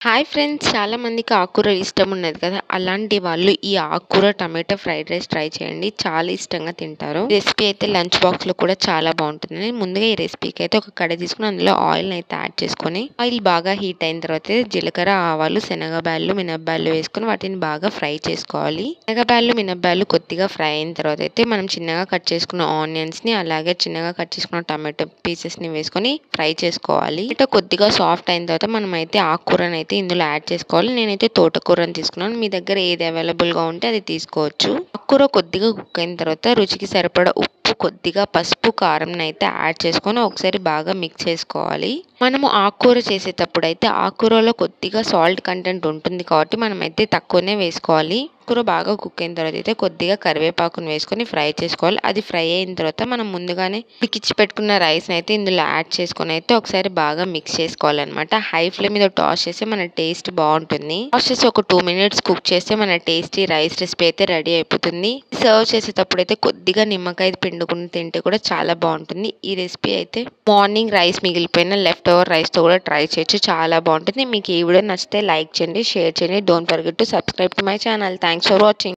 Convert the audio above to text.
Hi friends! చాలా మందికి ఆకుకూర ఇష్టం ఉన్నది కదా! అలాంటి వాళ్ళు ఈ ఆకుకూర టమాటో ఫ్రైడ్ రైస్ ట్రై చేయండి. చాలా ఇష్టంగా తింటారు. రెసిపీ అయితే లంచ్ బాక్స్‌లో కూడా చాలా బావుంటుంది. ముందుగా ఈ రెసిపీకి అయితే ఒక కడాయి తీసుకొని అందులో ఆయిల్‌ని అయితే యాడ్ చేసుకొని, ఆయిల్ బాగా హీట్ అయిన తర్వాత జీలకర్ర, ఆవాలు, శనగబ్యాళ్ళు, మినపబ్యాళ్ళు వేసుకొని వాటిని బాగా ఫ్రై చేసుకోవాలి. శనగబ్యాళ్ళు, మినపబ్యాళ్ళు కొద్దిగా ఫ్రై అయిన తర్వాత అయితే మనం చిన్నగా కట్ చేసుకున్న ఆనియన్స్‌ని అలాగే చిన్నగా కట్ చేసుకున్న టమాటో పీసెస్‌ని వేసుకొని ఫ్రై చేసుకోవాలి. ఇట కొద్దిగా సాఫ్ట్ అయిన తర్వాత మనమైతే ఆకుకూరనైతే ఇందులో యాడ్ చేసుకోవాలి. నేనైతే తోటకూరని తీసుకున్నాను. మీ దగ్గర ఏది అవైలబుల్‌గా ఉంటే అది తీసుకోవచ్చు. ఆకుకూర కొద్దిగా కుక్ అయిన తర్వాత రుచికి సరిపడా ఉప్పు, కొద్దిగా పసుపు, కారంనైతే యాడ్ చేసుకొని ఒకసారి బాగా మిక్స్ చేసుకోవాలి. మనము ఆకుకూర చేసేటప్పుడైతే ఆకుకూరలో కొద్దిగా సాల్ట్ కంటెంట్ ఉంటుంది కాబట్టి మనమైతే తక్కువనే వేసుకోవాలి. కూర బాగా కుక్ అయిన తర్వాత అయితే కొద్దిగా కరివేపాకును వేసుకొని ఫ్రై చేసుకోవాలి. అది ఫ్రై అయిన తర్వాత మనం ముందుగానే ఉడికించి పెట్టుకున్న రైస్‌ని అయితే ఇందులో యాడ్ చేసుకొని అయితే ఒకసారి బాగా మిక్స్ చేసుకోవాలన్నమాట. హై ఫ్లేమ్ మీద టాస్ చేస్తే మన టేస్ట్ బావుంటుంది. టాస్ చేసి ఒక 2 మినిట్స్ కుక్ చేస్తే మన టేస్టీ రైస్ రెసిపీ అయితే రెడీ అయిపోతుంది. సర్వ్ చేసేటప్పుడు అయితే కొద్దిగా నిమ్మకాయ పిండుకొని తింటే కూడా చాలా బావుంటుంది. ఈ రెసిపీ అయితే మార్నింగ్ రైస్ మిగిలిపోయిన లెఫ్ట్ ఓవర్ రైస్‌తో కూడా ట్రై చేయొచ్చు. చాలా బావుంటుంది. మీకు ఈ వీడియో నచ్చితే లైక్ చేయండి, షేర్ చేయండి. Don't forget to subscribe to my channel. Thanks for watching.